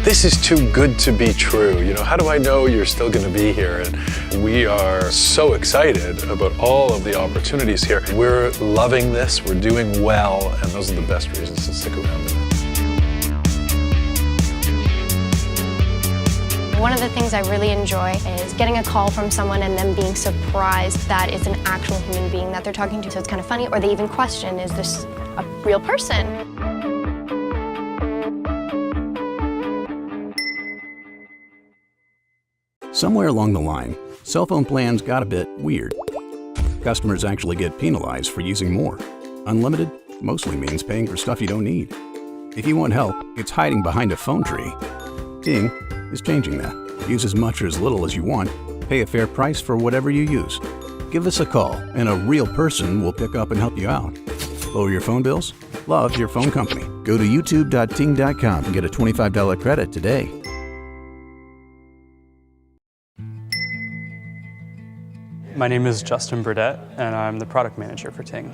this is too good to be true. You know, how do I know you're still going to be here? And we are so excited about all of the opportunities here. We're loving this, we're doing well, and those are the best reasons to stick around. One of the things I really enjoy is getting a call from someone and then being surprised that it's an actual human being that they're talking to. So it's kind of funny, or they even question, is this a real person? Somewhere along the line, cell phone plans got a bit weird. Customers actually get penalized for using more. Unlimited mostly means paying for stuff you don't need. If you want help, it's hiding behind a phone tree. Ting is changing that. Use as much or as little as you want. Pay a fair price for whatever you use. Give us a call, and a real person will pick up and help you out. Lower your phone bills? Love your phone company. Go to youtube.ting.com and get a $25 credit today. My name is Justin Burdett, and I'm the product manager for Ting.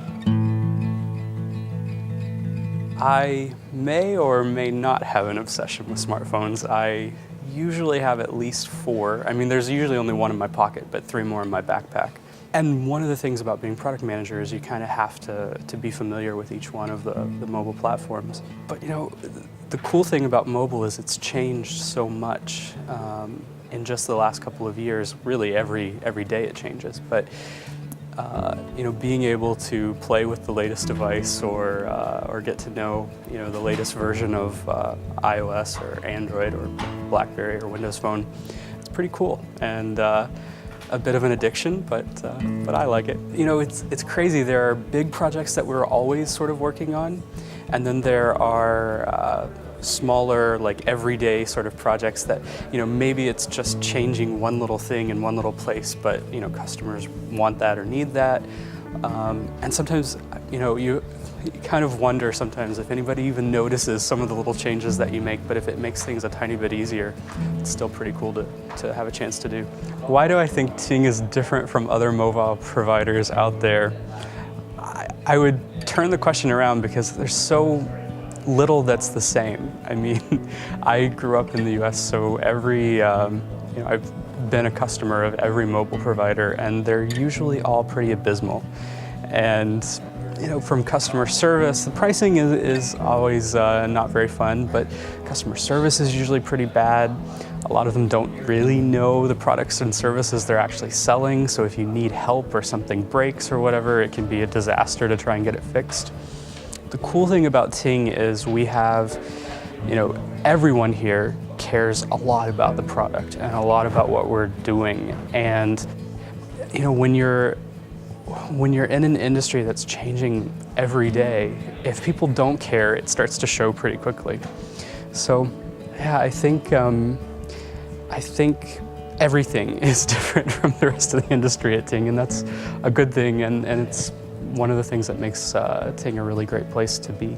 I may or may not have an obsession with smartphones. I usually have at least 4. I mean, there's usually only 1 in my pocket, but 3 more in my backpack. And one of the things about being product manager is you kind of have to be familiar with each one of the mobile platforms. But you know, the cool thing about mobile is it's changed so much in just the last couple of years. Really, every day it changes. But you know, being able to play with the latest device or get to know, you know, the latest version of iOS or Android or BlackBerry or Windows Phone, it's pretty cool, and a bit of an addiction, but I like it. You know, it's crazy. There are big projects that we're always sort of working on, and then there are smaller, like everyday sort of projects that, you know, maybe it's just changing one little thing in one little place, but you know, customers want that or need that, and sometimes, you know, you kind of wonder sometimes if anybody even notices some of the little changes that you make, but if it makes things a tiny bit easier, it's still pretty cool to have a chance to do. Why do I think Ting is different from other mobile providers out there? I would turn the question around because there's so little that's the same. I mean, I grew up in the US, so you know, I've been a customer of every mobile provider, and they're usually all pretty abysmal. And you know, from customer service, the pricing is always not very fun, but customer service is usually pretty bad. A lot of them don't really know the products and services they're actually selling, so if you need help or something breaks or whatever, it can be a disaster to try and get it fixed. The cool thing about Ting is we have, you know, everyone here cares a lot about the product and a lot about what we're doing. And you know, when you're in an industry that's changing every day, if people don't care, it starts to show pretty quickly. So yeah, I think everything is different from the rest of the industry at Ting, and that's a good thing, and it's one of the things that makes Ting a really great place to be.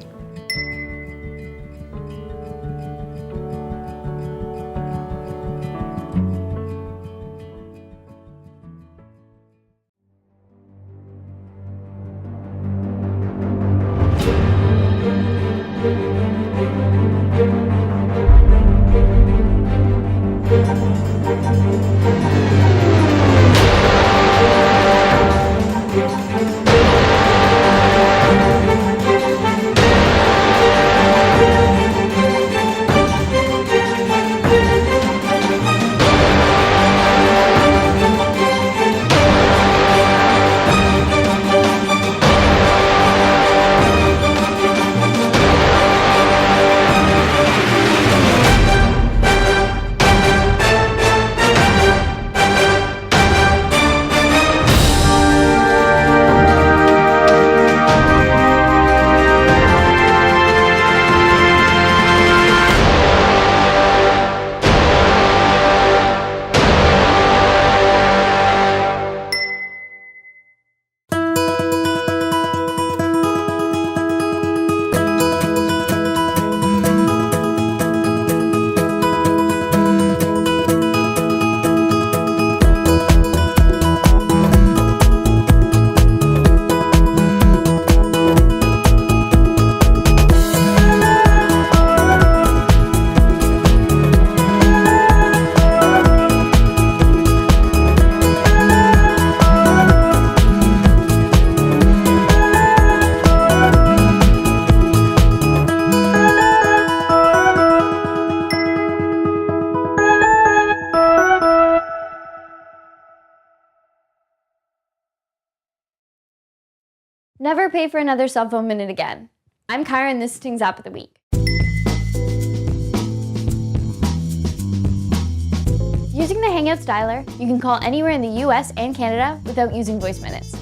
Never pay for another cell phone minute again. I'm Kyra and this is Ting's App of the Week. Using the Hangouts dialer, you can call anywhere in the US and Canada without using voice minutes.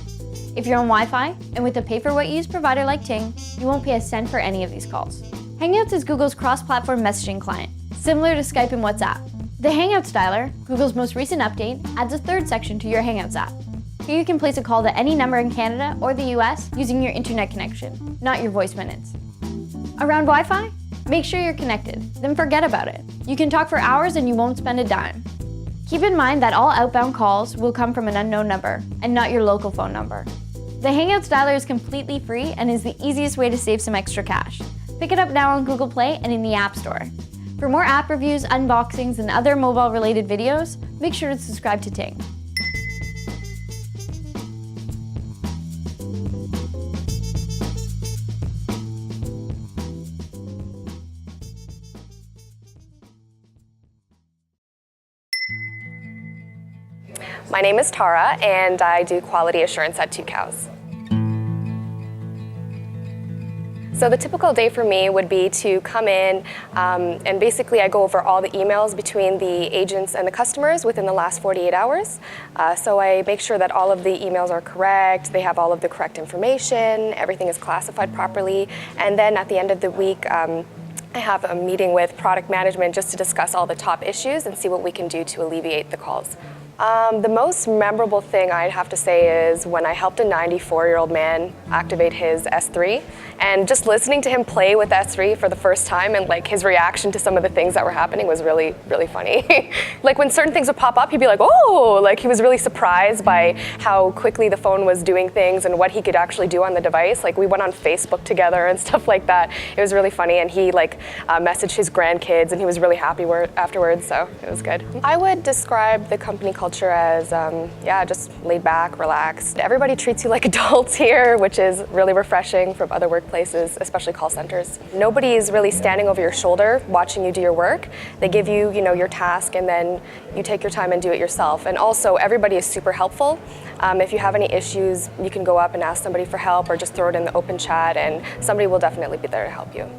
If you're on Wi-Fi and with a pay-for-what-you-use provider like Ting, you won't pay a cent for any of these calls. Hangouts is Google's cross-platform messaging client, similar to Skype and WhatsApp. The Hangouts dialer, Google's most recent update, adds a third section to your Hangouts app. Here you can place a call to any number in Canada or the US using your internet connection, not your voice minutes. Around Wi-Fi? Make sure you're connected, then forget about it. You can talk for hours and you won't spend a dime. Keep in mind that all outbound calls will come from an unknown number and not your local phone number. The Hangouts dialer is completely free and is the easiest way to save some extra cash. Pick it up now on Google Play and in the App Store. For more app reviews, unboxings, and other mobile-related videos, make sure to subscribe to Ting. My name is Tara, and I do quality assurance at 2 Cows. So the typical day for me would be to come in and basically I go over all the emails between the agents and the customers within the last 48 hours. So I make sure that all of the emails are correct, they have all of the correct information, everything is classified properly, and then at the end of the week, I have a meeting with product management just to discuss all the top issues and see what we can do to alleviate the calls. The most memorable thing I'd have to say is when I helped a 94-year-old man activate his S3, and just listening to him play with S3 for the first time and like his reaction to some of the things that were happening was really, really funny. Like when certain things would pop up, he'd be like, oh, like he was really surprised by how quickly the phone was doing things and what he could actually do on the device. Like we went on Facebook together and stuff like that. It was really funny, and he like messaged his grandkids and he was really happy afterwards, so it was good. I would describe the company culture as, just laid back, relaxed. Everybody treats you like adults here, which is really refreshing from other workplaces, especially call centers. Nobody is really standing over your shoulder watching you do your work. They give you, your task, and then you take your time and do it yourself. And also, everybody is super helpful. If you have any issues, you can go up and ask somebody for help or just throw it in the open chat, and somebody will definitely be there to help you.